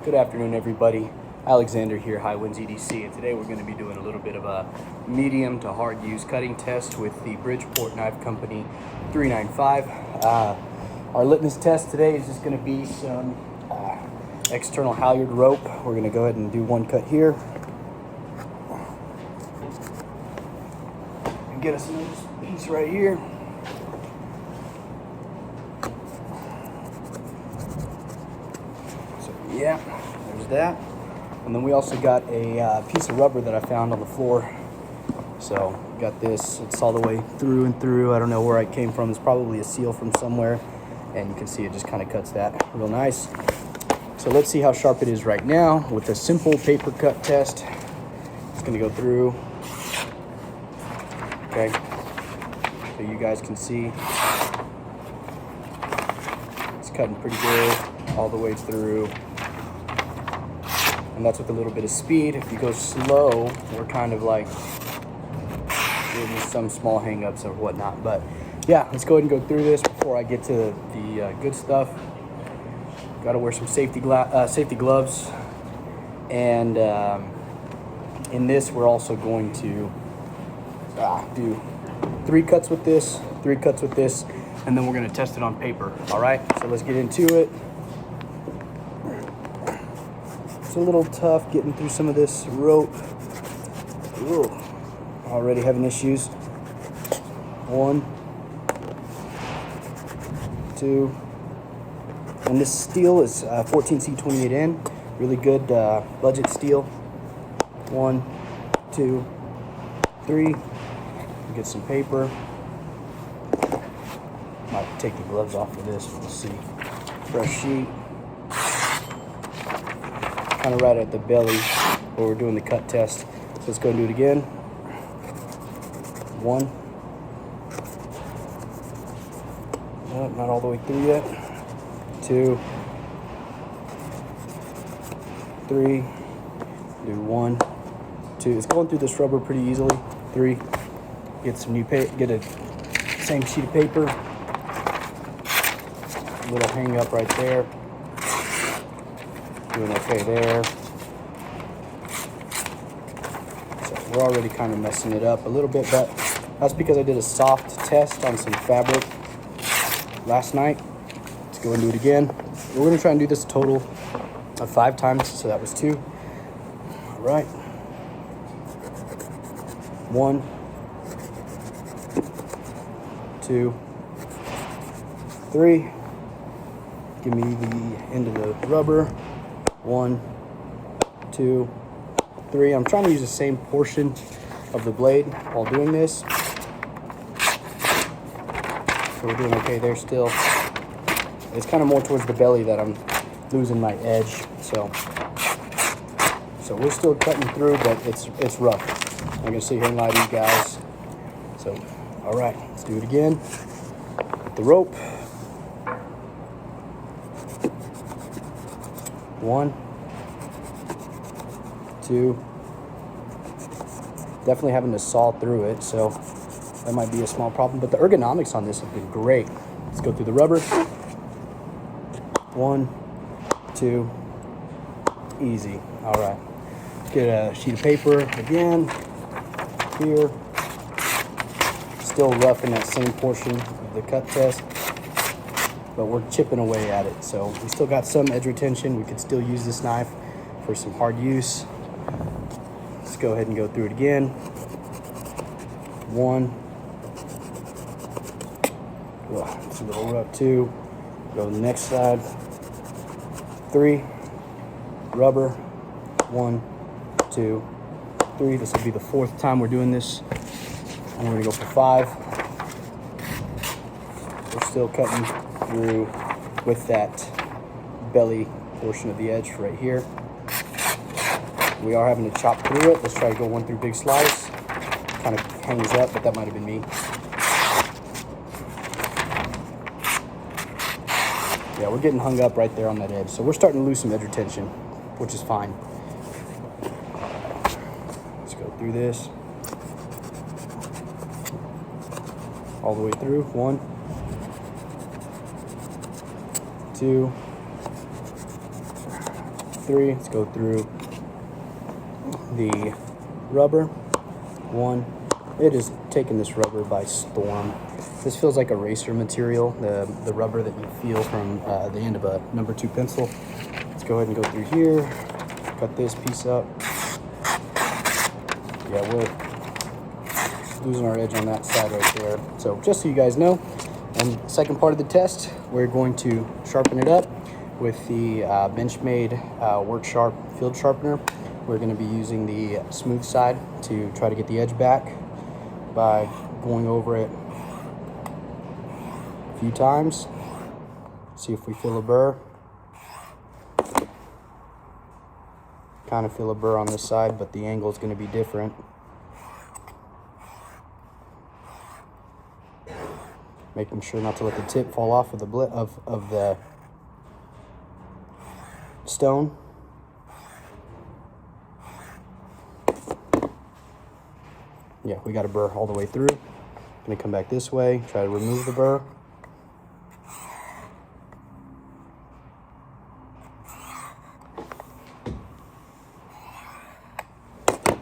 Good afternoon, everybody. Alexander here, High Winds EDC, and today we're going to be doing a little bit of a medium to hard use cutting test with the Bridgeport Knife Company 395. Our litmus test today is just going to be some external halyard rope. We're going to go ahead and do one cut here and get us a nice piece right here. So yeah, there's that. And then we also got a piece of rubber that I found on the floor. So got this, it's all the way through and through. I don't know where it came from. It's probably a seal from somewhere. And you can see it just kind of cuts that real nice. So let's see how sharp it is right now with a simple paper cut test. It's gonna go through. Okay, so you guys can see it's cutting pretty good all the way through. And that's with a little bit of speed. If you go slow, we're kind of like getting some small hang-ups or whatnot. But yeah, let's go ahead and go through this before I get to the good stuff. Got to wear some safety gloves. And in this, we're also going to do 3 cuts with this, 3 cuts with this, and then we're going to test it on paper. All right, so let's get into it. It's a little tough getting through some of this rope. Ooh, already having issues. 1, 2, and this steel is 14C28N, really good budget steel. 1, 2, 3. Get some paper. Might take the gloves off for this. We'll see. Fresh sheet. Kind of right at the belly where we're doing the cut test. So let's go and do it again. 1. Oh, not all the way through yet. 2, 3. Do 1, 2. It's going through this rubber pretty easily. 3. Get some new paper. Get a same sheet of paper. A little hang up right there. Doing okay there. So we're already kind of messing it up a little bit, but that's because I did a soft test on some fabric last night. Let's go and do it again. We're going to try and do this a total of 5 times, so that was 2. All right. 1, 2, 3. Give me the end of the rubber. 1, 2, 3. I'm trying to use the same portion of the blade while doing this. So we're doing okay there still. It's kind of more towards the belly that I'm losing my edge. So we're still cutting through, but it's rough. I'm gonna sit here and lie to you guys. So, all right, let's do it again. The rope. 1, 2. Definitely having to saw through it, so that might be a small problem. But the ergonomics on this have been great. Let's go through the rubber. 1, 2. Easy. All right. Let's get a sheet of paper again. Here. Still rough in that same portion of the cut test, but we're chipping away at it. So we still got some edge retention. We could still use this knife for some hard use. Let's go ahead and go through it again. 1. It's a little rough. 2. Go to the next side. 3. Rubber. 1, 2, 3. This will be the 4th time we're doing this. And we're gonna go for 5. We're still cutting through with that belly portion of the edge right here. We are having to chop through it. Let's try to go 1 through big slice. Kind of hangs up, but that might have been me. Yeah, we're getting hung up right there on that edge. So we're starting to lose some edge retention, which is fine. Let's go through this. All the way through. 1, 2, 3. Let's go through the rubber. 1. It is taking this rubber by storm. This feels like a racer material, the rubber that you feel from the end of a number 2 pencil. Let's go ahead and go through here, cut this piece up. Yeah, we're losing our edge on that side right there. So just so you guys know, and the second part of the test, we're going to sharpen it up with the Benchmade Work Sharp field sharpener. We're going to be using the smooth side to try to get the edge back by going over it a few times. See if we feel a burr. Kind of feel a burr on this side, but the angle is going to be different. Making sure not to let the tip fall off of the stone. Yeah, we got a burr all the way through. Gonna come back this way, try to remove the burr.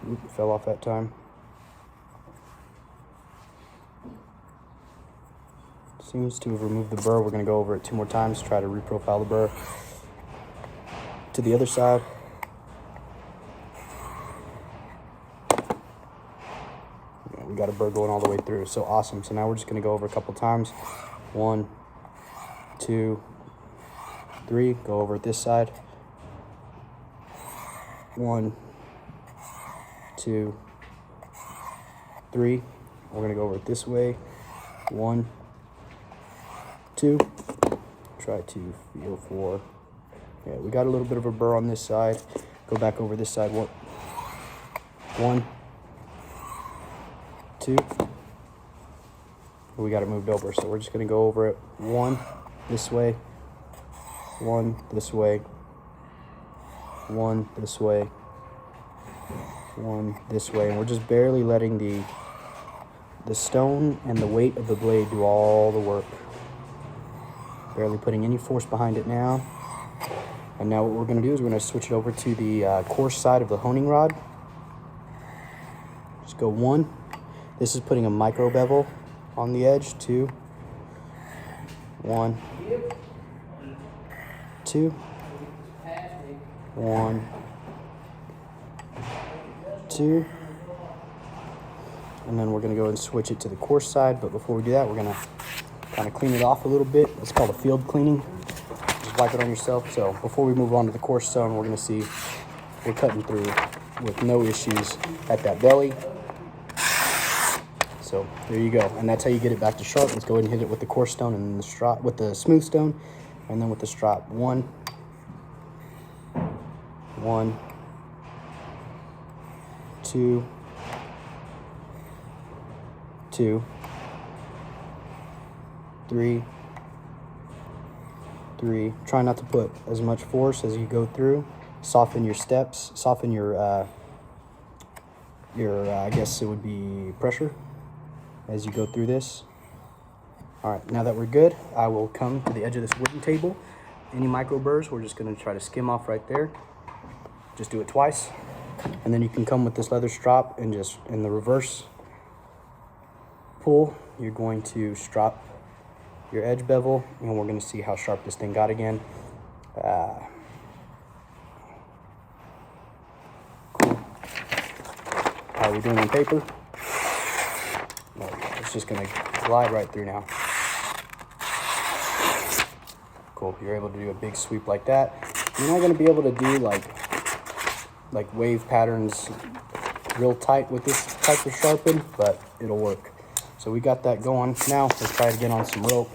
Oop, fell off that time. Seems to have removed the burr. We're gonna go over it 2 more times, try to reprofile the burr to the other side. We got a burr going all the way through, so awesome. So now we're just gonna go over a couple times. 1, 2, 3, go over it this side. 1, 2, 3. We're gonna go over it this way. 1, 2. Try to feel for, yeah, we got a little bit of a burr on this side. Go back over this side. 1, 2. We got it moved over, so we're just gonna go over it. 1 this way, 1 this way, 1 this way, 1 this way, and we're just barely letting the stone and the weight of the blade do all the work. Barely putting any force behind it now. And now what we're gonna do is we're gonna switch it over to the coarse side of the honing rod. Just go 1. This is putting a micro bevel on the edge. 2, 1, 2, 1, 2, and then we're going to go and switch it to the coarse side. But before we do that, we're going to kind of clean it off a little bit. It's called a field cleaning. Just wipe it on yourself. So before we move on to the coarse stone, we're going to see we're cutting through with no issues at that belly. So there you go, and that's how you get it back to sharp. Let's go ahead and hit it with the coarse stone and then the strop with the smooth stone, and then with the strop. 1, 1, 2, 2, 3, 3. Try not to put as much force as you go through. Soften your steps. Soften your I guess it would be pressure as you go through this. All right, now that we're good, I will come to the edge of this wooden table. Any micro burrs, we're just gonna try to skim off right there. Just do it twice. And then you can come with this leather strop and just in the reverse pull, you're going to strop your edge bevel, and we're gonna see how sharp this thing got again. Cool. How are we doing on paper? It's just gonna glide right through now. Cool, you're able to do a big sweep like that. You're not gonna be able to do like wave patterns real tight with this type of sharpen, but it'll work. So we got that going. Now let's try it again on some rope.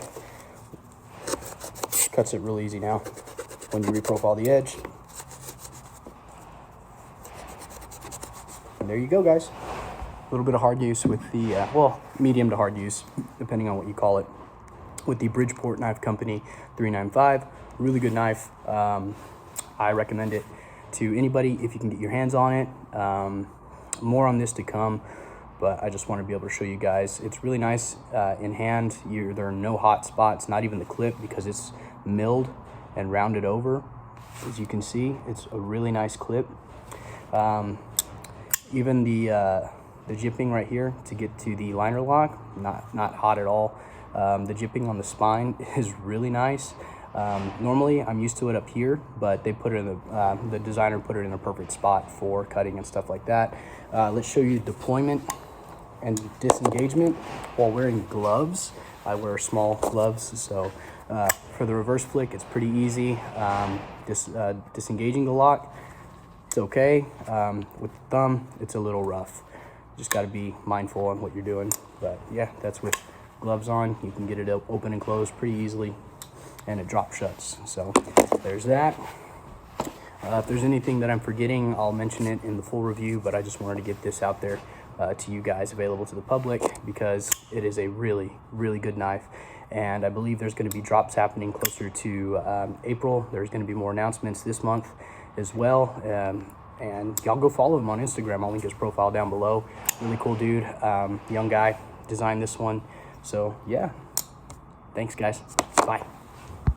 Cuts it real easy now when you reprofile the edge. And there you go, guys. A little bit of hard use with the, well, medium to hard use, depending on what you call it, with the Bridgeport Knife Company 395. Really good knife. I recommend it to anybody if you can get your hands on it. More on this to come, but I just want to be able to show you guys. It's really nice in hand. There are no hot spots, not even the clip, because it's milled and rounded over. As you can see, it's a really nice clip. Even the jipping right here to get to the liner lock, not hot at all. The jipping on the spine is really nice. Normally I'm used to it up here, but they put it in the designer put it in a perfect spot for cutting and stuff like that. Let's show you deployment and disengagement while wearing gloves. I wear small gloves, so for the reverse flick, it's pretty easy. Disengaging the lock, it's okay. With the thumb, it's a little rough. Just got to be mindful on what you're doing. But yeah, that's with gloves on. You can get it open and closed pretty easily, and it drop shuts. So there's that. If there's anything that I'm forgetting, I'll mention it in the full review, but I just wanted to get this out there to you guys, available to the public, because it is a really, really good knife. And I believe there's going to be drops happening closer to April. There's going to be more announcements this month as well. And y'all go follow him on Instagram. I'll link his profile down below. Really cool dude, young guy, designed this one. So yeah, thanks guys, bye.